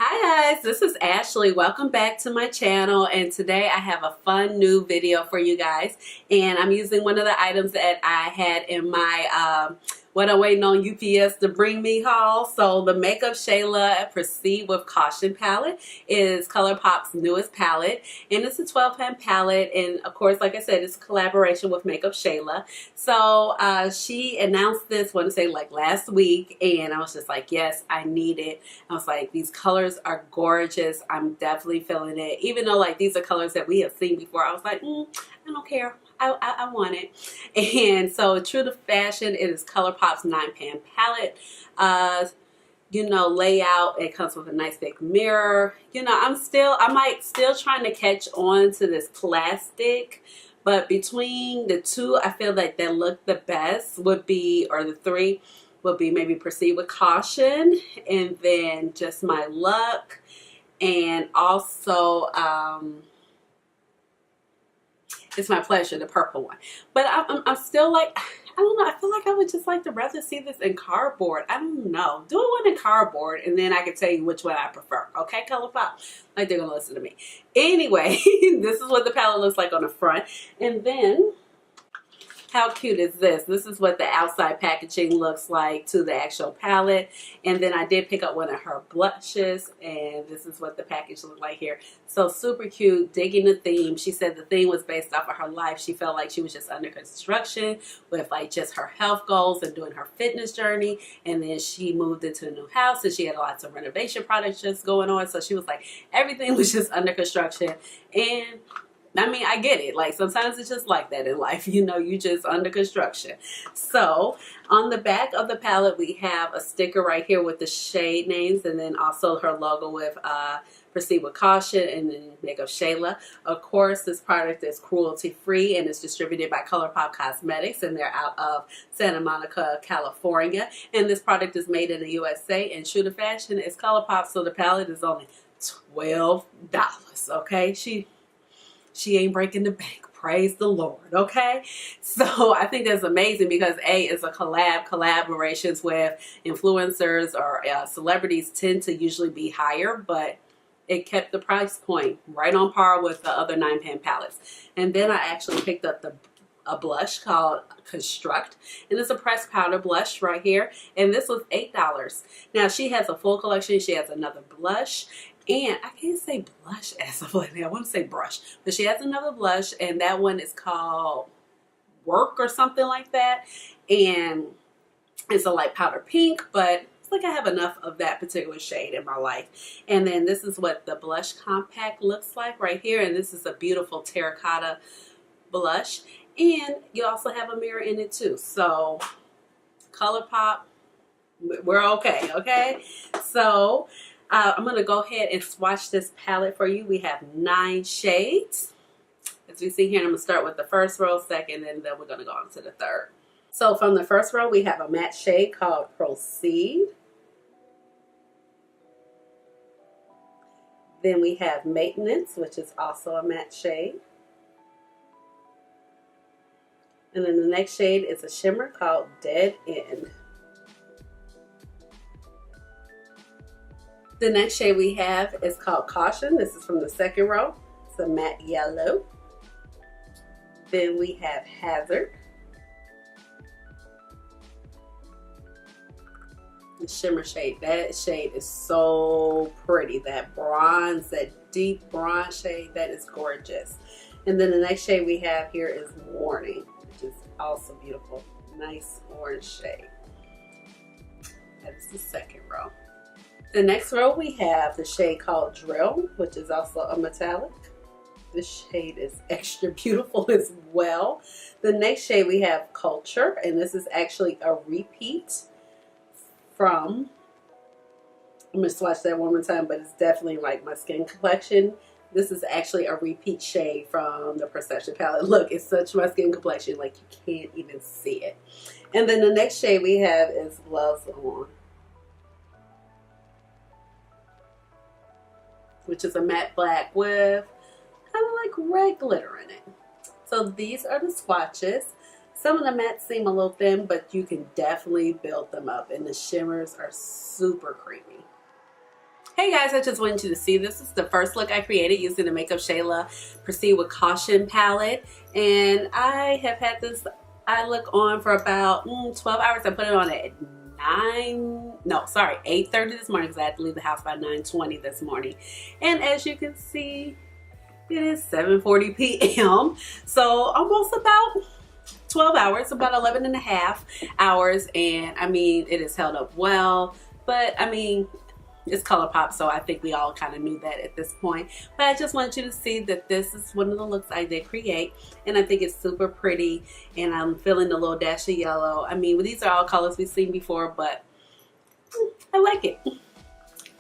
Hi guys, this is Ashley. Welcome back to my channel, and today I have a fun new video for you guys, and I'm using one of the items that I had in my what I'm waiting on UPS to bring me haul. So the Makeup Shayla Proceed with Caution palette is Colourpop's newest palette, and it's a 12-pan palette, and of course, like I said, it's a collaboration with Makeup Shayla. So she announced this, I want to say like last week, and I was just like, yes, I need it. I was like, these colors are gorgeous. I'm definitely feeling it. Even though like these are colors that we have seen before, I was like, I don't care. I want it. And so true to fashion, it is Colourpop's 9-pan palette. You know, layout, it comes with a nice big mirror. You know, I might still trying to catch on to this plastic, but between the two, I feel like that look the best would be, or the three would be, maybe Proceed with Caution, and then Just My Luck, and also It's My Pleasure, the purple one. But I'm still like, I don't know, I feel like I would just like to rather see this in cardboard. I don't know. Do one in cardboard, and then I can tell you which one I prefer. Okay, Colourpop? Like they're going to listen to me. Anyway, this is what the palette looks like on the front. And then, how cute is this? This is what the outside packaging looks like to the actual palette. And then I did pick up one of her blushes, and this is what the package looked like here. So super cute, digging the theme. She said the theme was based off of her life. She felt like she was just under construction with like just her health goals and doing her fitness journey. And then she moved into a new house, and she had lots of renovation projects just going on. So she was like, everything was just under construction. And I mean, I get it. Like, sometimes it's just like that in life. You know, you just under construction. So, on the back of the palette, we have a sticker right here with the shade names, and then also her logo with Proceed with Caution, and then Makeup Shayla. Of course, this product is cruelty-free, and it's distributed by Colourpop Cosmetics, and they're out of Santa Monica, California. And this product is made in the USA, and true to fashion, it's Colourpop, so the palette is only $12. Okay? She ain't breaking the bank. Praise the Lord, okay? So I think that's amazing because A, it's a collaborations with influencers or celebrities tend to usually be higher, but it kept the price point right on par with the other 9-pan palettes. And then I actually picked up a blush called Construct, and it's a pressed powder blush right here, and this was $8. Now she has a full collection. She has another blush, and I can't say blush as of lately. I want to say brush, but she has another blush, and that one is called Work or something like that, and it's a light powder pink, but it's like I have enough of that particular shade in my life. And then this is what the blush compact looks like right here, and this is a beautiful terracotta blush, and you also have a mirror in it too. So Colourpop, we're okay. So I'm going to go ahead and swatch this palette for you. We have 9 shades. As we see here, and I'm going to start with the first row, second, and then we're going to go on to the third. So from the first row, we have a matte shade called Proceed. Then we have Maintenance, which is also a matte shade. And then the next shade is a shimmer called Dead End. The next shade we have is called Caution. This is from the second row. It's a matte yellow. Then we have Hazard. The shimmer shade. That shade is so pretty. That bronze, that deep bronze shade, that is gorgeous. And then the next shade we have here is Warning, which is also beautiful. Nice orange shade. That is the second row. The next row we have the shade called Drill, which is also a metallic. This shade is extra beautiful as well. The next shade we have Culture, and this is actually a repeat from, I'm going to swatch that one more time, but it's definitely like my skin complexion. This is actually a repeat shade from the Perception palette. Look, it's such my skin complexion, like you can't even see it. And then the next shade we have is Gloves On, which is a matte black with kind of like red glitter in it. So these are the swatches. Some of the mattes seem a little thin, but you can definitely build them up, and the shimmers are super creamy. Hey guys, I just wanted you to see this is the first look I created using the Makeup Shayla Proceed with Caution palette, and I have had this eye look on for about 12 hours. I put it on at 8:30 this morning because I had to leave the house by 9:20 this morning, and as you can see, it is 7:40 p.m. so almost about 12 hours, about 11 and a half hours, and I mean, it has held up well, but I mean, it's Colourpop, so I think we all kind of knew that at this point. But I just want you to see that this is one of the looks I did create, and I think it's super pretty, and I'm feeling a little dash of yellow. I mean, these are all colors we've seen before, but I like it.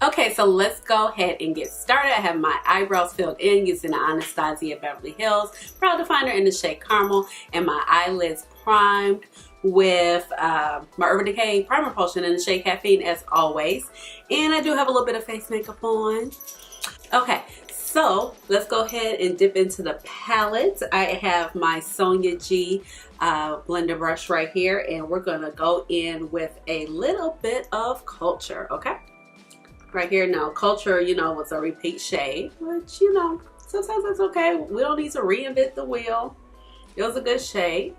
Okay, so let's go ahead and get started. I have my eyebrows filled in using the Anastasia Beverly Hills Brow Definer in the shade Caramel, and my eyelids primed with my Urban Decay Primer Potion in the shade Caffeine as always. And I do have a little bit of face makeup on. Okay, so let's go ahead and dip into the palette. I have my Sonia G blender brush right here, and we're gonna go in with a little bit of Culture, okay? Right here now, Culture, you know, was a repeat shade, which, you know, sometimes that's okay. We don't need to reinvent the wheel. It was a good shade.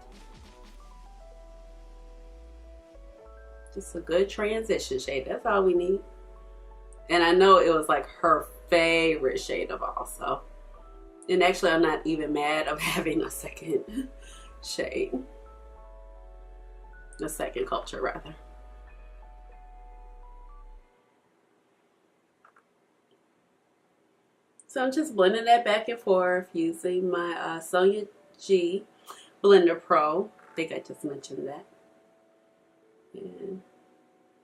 Just a good transition shade. That's all we need. And I know it was like her favorite shade of all. So, and actually, I'm not even mad of having a second shade. A second Culture, rather. So I'm just blending that back and forth using my Sonia G Blender Pro. I think I just mentioned that. And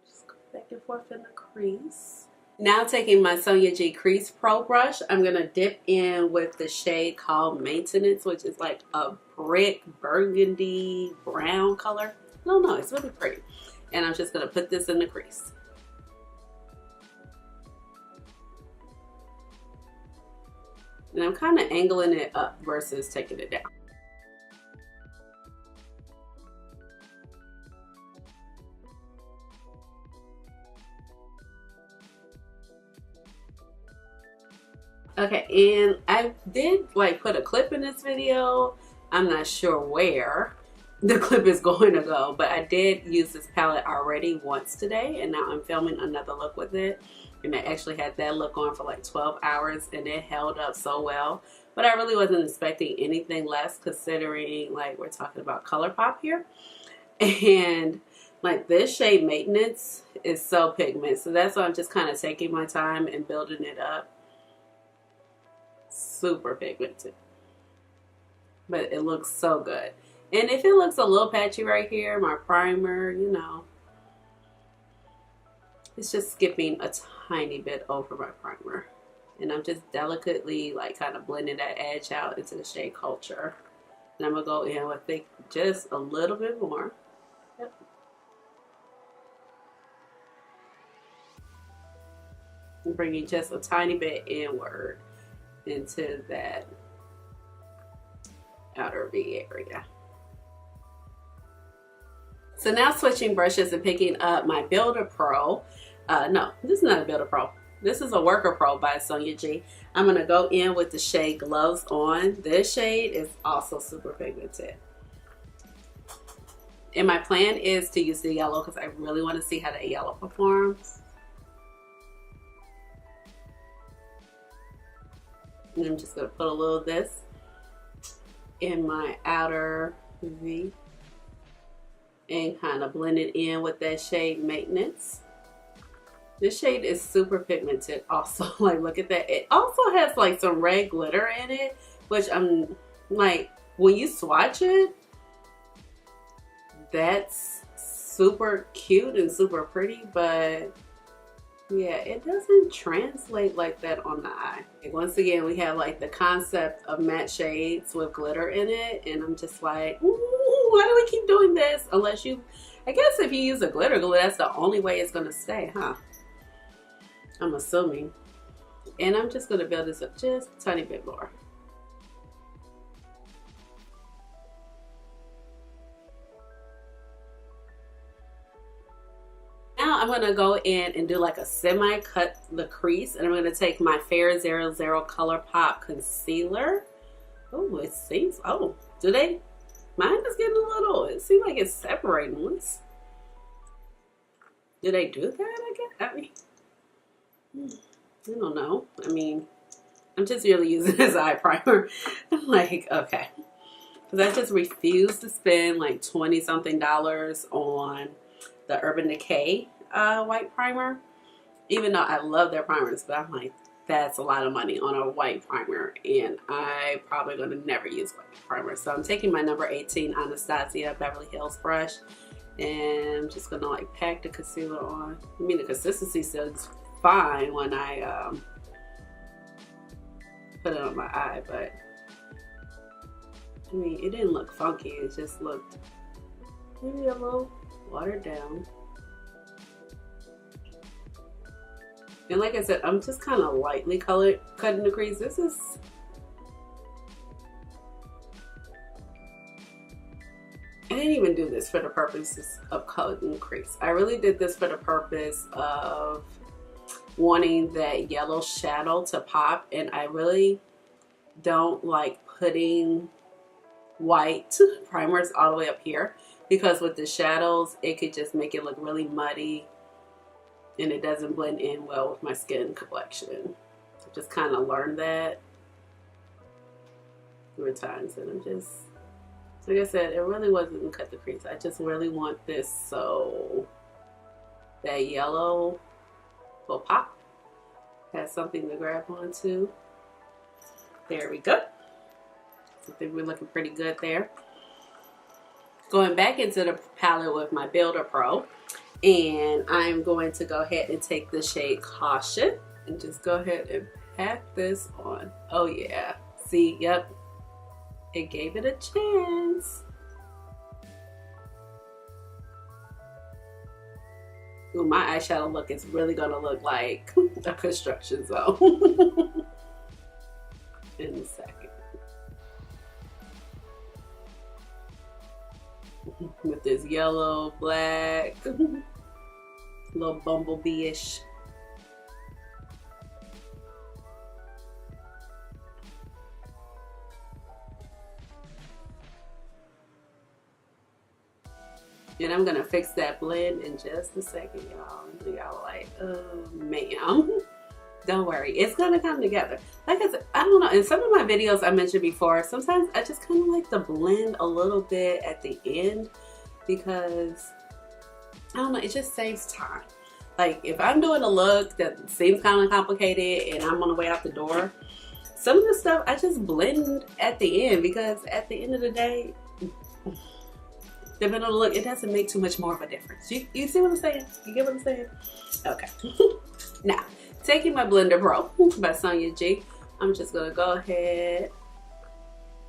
just go back and forth in the crease. Now taking my Sonia G Crease Pro brush, I'm going to dip in with the shade called Maintenance, which is like a brick burgundy brown color. I don't know, it's really pretty. And I'm just going to put this in the crease. And I'm kind of angling it up versus taking it down. Okay, and I did like put a clip in this video. I'm not sure where the clip is going to go, but I did use this palette already once today, and now I'm filming another look with it. And I actually had that look on for like 12 hours, and it held up so well. But I really wasn't expecting anything less, considering like we're talking about Colourpop here. And like this shade Maintenance is so pigmented, so that's why I'm just kind of taking my time and building it up. Super pigmented, but it looks so good. And if it looks a little patchy right here, my primer, you know, it's just skipping a tiny bit over my primer, and I'm just delicately like kind of blending that edge out into the shade Culture. And I'm gonna go in with it just a little bit more. Yep. I'm bringing just a tiny bit inward into that outer V area. So now switching brushes and picking up my Builder Pro. No, this is not a Builder Pro. This is a Worker Pro by Sonia G. I'm going to go in with the shade Gloves On. This shade is also super pigmented. And my plan is to use the yellow because I really want to see how the yellow performs. And I'm just going to put a little of this in my outer V and kind of blend it in with that shade Maintenance. This shade is super pigmented also. Like, look at that. It also has like some red glitter in it, which I'm like, when you swatch it, that's super cute and super pretty, but yeah, it doesn't translate like that on the eye. Once again, we have like the concept of matte shades with glitter in it, and I'm just like, ooh, why do we keep doing this? Unless you, I guess if you use a glitter glue, that's the only way it's gonna stay, huh? I'm assuming. And I'm just gonna build this up just a tiny bit more. I'm going to go in and do like a semi-cut the crease. And I'm going to take my Fair 00 Colourpop concealer. Oh, it seems, oh, do they? Mine is getting a little, it seems like it's separating. Do they do that, I guess? I mean, I don't know. I mean, I'm just really using it as eye primer. I'm like, okay. Because I just refuse to spend like 20 something on the Urban Decay white primer. Even though I love their primers, but I'm like, that's a lot of money on a white primer. And I'm probably going to never use white primer. So I'm taking my number 18 Anastasia Beverly Hills brush. And I'm just going to like pack the concealer on. I mean, the consistency still is fine when I put it on my eye, but I mean, it didn't look funky. It just looked maybe a little watered down. And like I said, I'm just kind of lightly cutting the crease. This is, I didn't even do this for the purposes of cutting the crease. I really did this for the purpose of wanting that yellow shadow to pop, and I really don't like putting white primers all the way up here, because with the shadows it could just make it look really muddy and it doesn't blend in well with my skin complexion. I just kind of learned that through times, and I'm just, like I said, it really wasn't to cut the crease. I just really want this so that yellow will pop. Has something to grab onto. There we go. I think we're looking pretty good there. Going back into the palette with my Builder Pro, and I'm going to go ahead and take the shade Caution and just go ahead and pack this on. Oh yeah, see, yep, it gave it a chance. Ooh, my eyeshadow look is really gonna look like a construction zone in a second. With this yellow, black, little bumblebee-ish. And I'm gonna fix that blend in just a second, y'all. Y'all like, oh, ma'am. Don't worry, it's gonna come together. Like I said, I don't know, in some of my videos I mentioned before, sometimes I just kind of like to blend a little bit at the end, because I don't know, it just saves time. Like if I'm doing a look that seems kind of complicated and I'm on the way out the door, some of the stuff I just blend at the end, because at the end of the day, depending on the look, it doesn't make too much more of a difference. You see what I'm saying? You get what I'm saying? Okay. Now, taking my Blender Pro by Sonia G, I'm just gonna go ahead,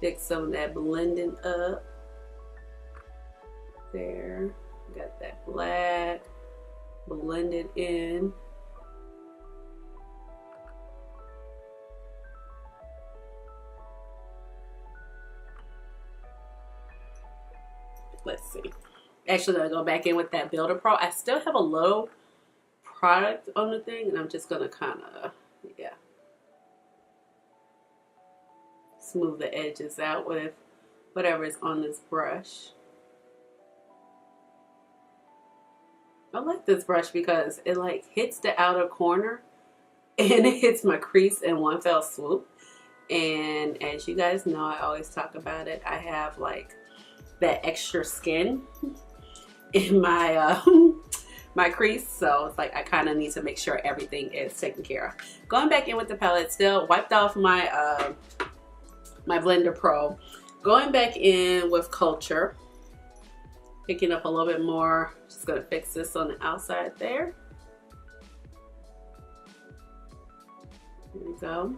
fix some of that blending up. There, got that black, blended in. Let's see. Actually, I'm gonna go back in with that Builder Pro. I still have a little product on the thing, and I'm just gonna kind of, yeah, smooth the edges out with whatever is on this brush. I like this brush because it like hits the outer corner and it hits my crease in one fell swoop. And as you guys know, I always talk about it, I have like that extra skin in my my crease, so it's like I kind of need to make sure everything is taken care of. Going back in with the palette, still wiped off my my Blender Pro, going back in with Culture, picking up a little bit more. Just gonna fix this on the outside there. There we go.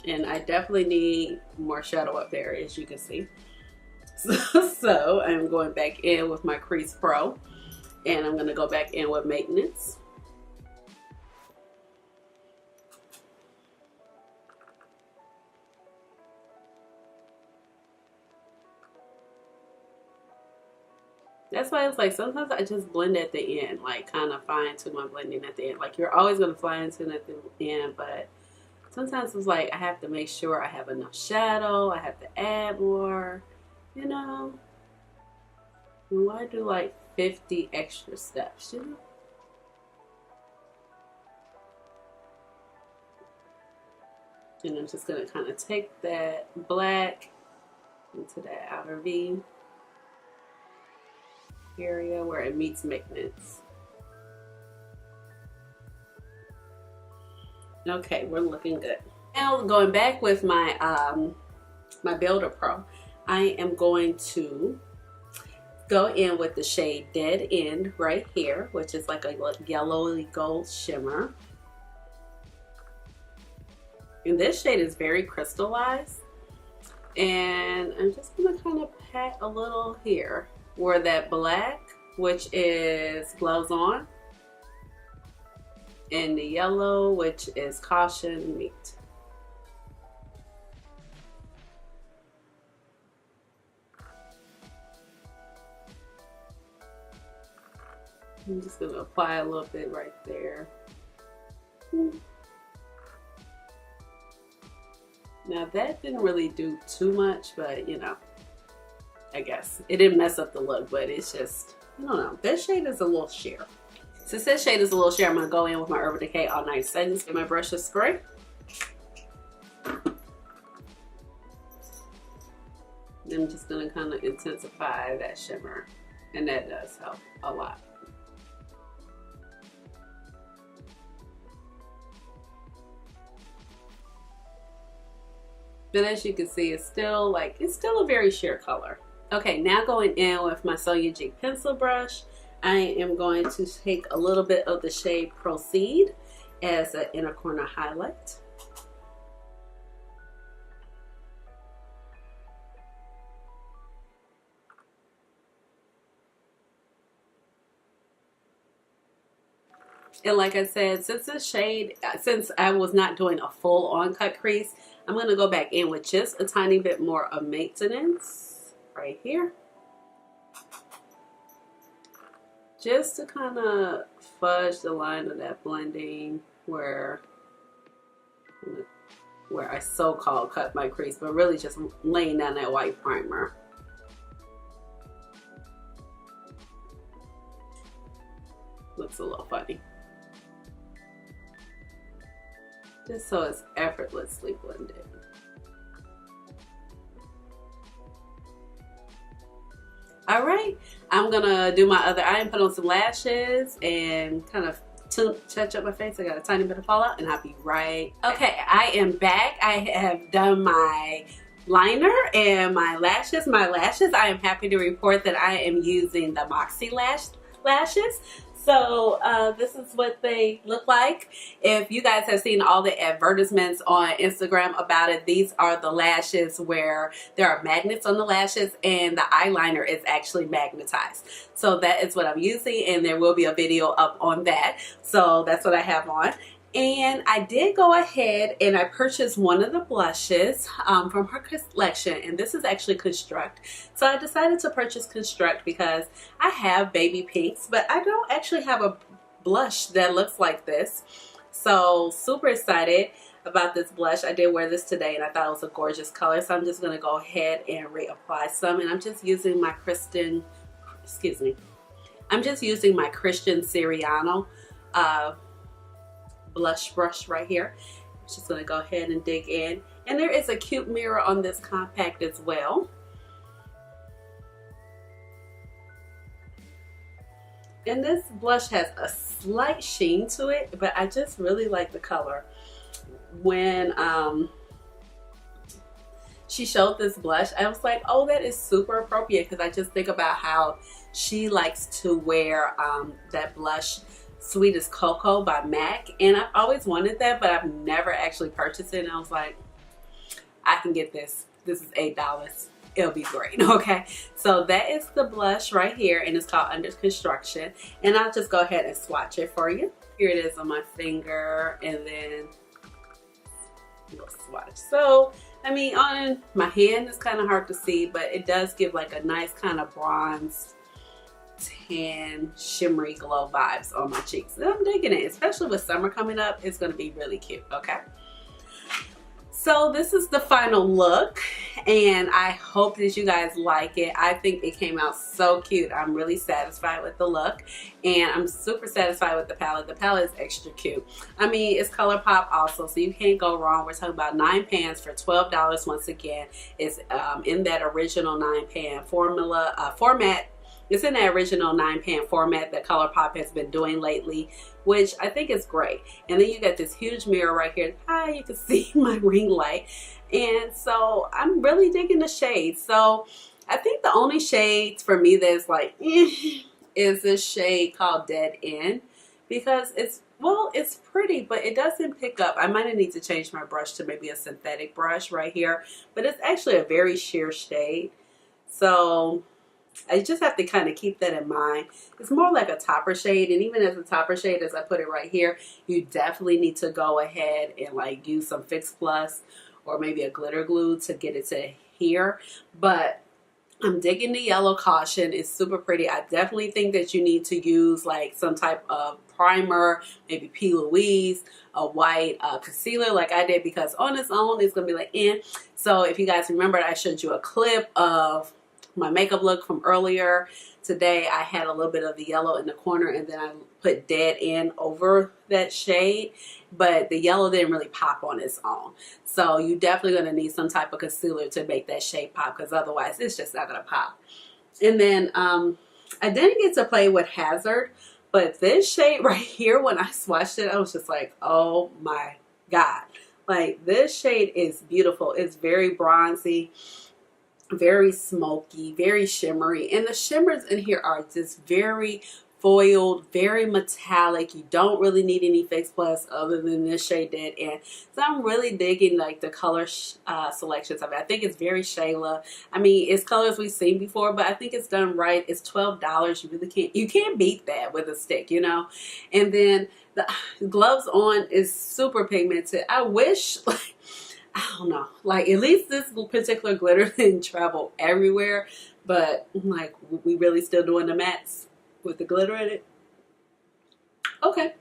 And I definitely need more shadow up there, as you can see. So I'm going back in with my Crease Pro, and I'm going to go back in with Maintenance. That's why it's like sometimes I just blend at the end, like kind of fine tune my blending at the end. Like you're always going to fine tune at the end, but sometimes it's like I have to make sure I have enough shadow. I have to add more, you know. And why do like 50 extra steps, you know? And I'm just going to kind of take that black into that outer V area where it meets Magnets. Okay, we're looking good. Now going back with my my Builder Pro, I am going to go in with the shade Dead End right here, which is like a yellowy gold shimmer. And this shade is very crystallized. And I'm just gonna kind of pat a little here where that black, which is Glows On, and the yellow, which is Caution, meet. I'm just gonna apply a little bit right there. Now that didn't really do too much, but you know, I guess it didn't mess up the look, but it's just, I don't know. This shade is a little sheer. Since this shade is a little sheer, I'm gonna go in with my Urban Decay All Night Settings and my brush of spray. Then I'm just gonna kind of intensify that shimmer, and that does help a lot. But as you can see, it's still a very sheer color. Okay, now going in with my Sonia G pencil brush, I am going to take a little bit of the shade Proceed as an inner corner highlight. And like I said, since I was not doing a full on cut crease, I'm going to go back in with just a tiny bit more of maintenance right here. Just to kind of fudge the line of that blending where I so-called cut my crease, but really just laying down that white primer. Looks a little funny. Just so it's effortlessly blended. All right, I'm gonna do my other eye and put on some lashes and kind of touch up my face. I got a tiny bit of fallout and I'll be right back. Okay, I am back. I have done my liner and my lashes. I am happy to report that I am using the Moxie lashes. So this is what they look like. If you guys have seen all the advertisements on Instagram about it, these are the lashes where there are magnets on the lashes and the eyeliner is actually magnetized. So that is what I'm using, and there will be a video up on that. So that's what I have on. And I did go ahead and I purchased one of the blushes from her collection, and this is actually Construct. So I decided to purchase Construct because I have baby pinks, but I don't actually have a blush that looks like this. So super excited about this blush. I did wear this today and I thought it was a gorgeous color, so I'm just going to go ahead and reapply some, and I'm just using my Christian Siriano blush brush right here. I'm just going to go ahead and dig in, and there is a cute mirror on this compact as well. And this blush has a slight sheen to it, but I just really like the color. When she showed this blush, I was like, oh, that is super appropriate, because I just think about how she likes to wear that blush Sweet as Cocoa by MAC, and I've always wanted that, but I've never actually purchased it, and I was like, I can get this. This is $8. It'll be great. Okay, so that is the blush right here, and it's called Under Construction, and I'll just go ahead and swatch it for you. Here it is on my finger, and then a little swatch. So I mean, on my hand it's kind of hard to see, but it does give like a nice kind of bronze tan shimmery glow vibes on my cheeks. And I'm digging it, especially with summer coming up. It's going to be really cute. Okay, so this is the final look, and I hope that you guys like it. I think it came out so cute. I'm really satisfied with the look, and I'm super satisfied with the palette. The palette is extra cute. I mean, it's Colourpop also, so you can't go wrong. We're talking about 9 pans for $12 once again. It's in that original 9-pan format. It's in that original 9-pan format that Colourpop has been doing lately, which I think is great. And then you got this huge mirror right here. Hi, you can see my ring light. And so I'm really digging the shades. So I think the only shades for me that's like, is this shade called Dead End, because it's, well, it's pretty, but it doesn't pick up. I might need to change my brush to maybe a synthetic brush right here, but it's actually a very sheer shade. So I just have to kind of keep that in mind. It's more like a topper shade, and even as a topper shade, as I put it right here, you definitely need to go ahead and like use some Fix Plus or maybe a glitter glue to get it to here. But I'm digging the yellow caution. It's super pretty. I definitely think that you need to use like some type of primer, maybe P. Louise, a white concealer like I did, because on its own it's gonna be like So if you guys remember, I showed you a clip of my makeup look from earlier today. I had a little bit of the yellow in the corner, and then I put Dead End over that shade, but the yellow didn't really pop on its own. So you definitely going to need some type of concealer to make that shade pop, because otherwise it's just not going to pop. And then I didn't get to play with Hazard, but this shade right here, when I swatched it, I was just like, oh my God. Like, this shade is beautiful. It's very bronzy, very smoky, very shimmery, and the shimmers in here are just very foiled, very metallic. You don't really need any Fix Plus other than this shade Dead End. So I'm really digging like the color selections of it. I think it's very Shayla. I mean, it's colors we've seen before, but I think it's done right. It's $12. You really can't beat that with a stick, you know. And then the gloves on is super pigmented. I wish, like, I don't know, like at least this particular glitter didn't travel everywhere, but like, we really still doing the mattes with the glitter in it? Okay.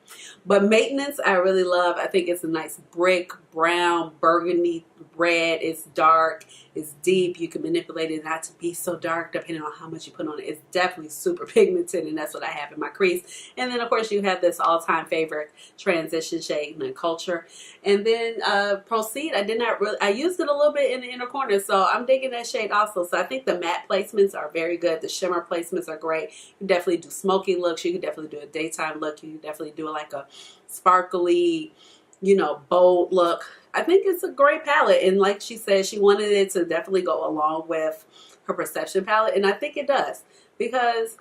But maintenance, I really love. I think it's a nice brick, brown, burgundy, red. It's dark, it's deep. You can manipulate it not to be so dark depending on how much you put on it. It's definitely super pigmented, and that's what I have in my crease. And then of course you have this all-time favorite transition shade in Culture. And then Proceed, I used it a little bit in the inner corner, so I'm digging that shade also. So I think the matte placements are very good. The shimmer placements are great. You can definitely do smoky looks. You can definitely do a daytime look. You can definitely do like a sparkly, you know, bold look. I think it's a great palette, and like she said, she wanted it to definitely go along with her Perception palette, and I think it does, because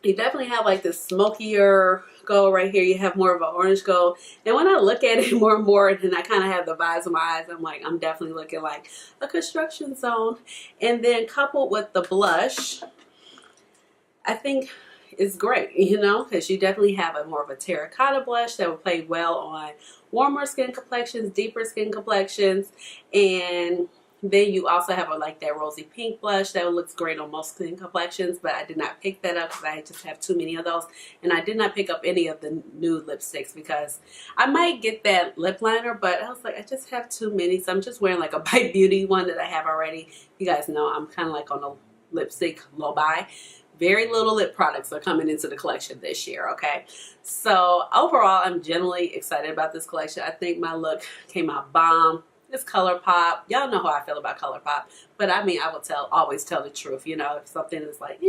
you definitely have like this smokier gold right here. You have more of an orange gold, and when I look at it more and more, then I kind of have the vibes in my eyes. I'm like, I'm definitely looking like a construction zone. And then coupled with the blush, I think is great, you know, because you definitely have a more of a terracotta blush that will play well on warmer skin complexions, deeper skin complexions. And then you also have like that rosy pink blush that looks great on most skin complexions, but I did not pick that up because I just have too many of those. And I did not pick up any of the nude lipsticks because I might get that lip liner, but I was like, I just have too many. So I'm just wearing like a Bite Beauty one that I have already. You guys know I'm kind of like on a lipstick low buy. Very little lip products are coming into the collection this year, okay? So overall, I'm generally excited about this collection. I think my look came out bomb. It's Colourpop. Y'all know how I feel about Colourpop. But I mean, I will always tell the truth. You know, if something is like,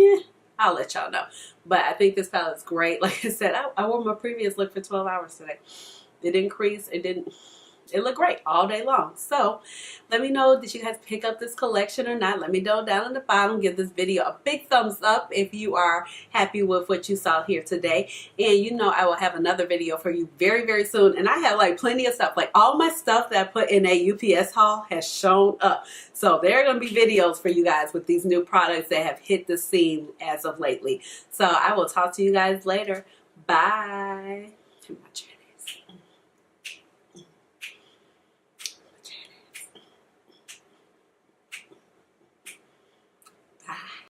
I'll let y'all know. But I think this palette's great. Like I said, I wore my previous look for 12 hours today. It didn't crease. It looked great all day long. So let me know, did you guys pick up this collection or not? Let me know down in the bottom. Give this video a big thumbs up if you are happy with what you saw here today. And you know I will have another video for you very, very soon. And I have like plenty of stuff. Like all my stuff that I put in a UPS haul has shown up. So there are going to be videos for you guys with these new products that have hit the scene as of lately. So I will talk to you guys later. Bye. Too much.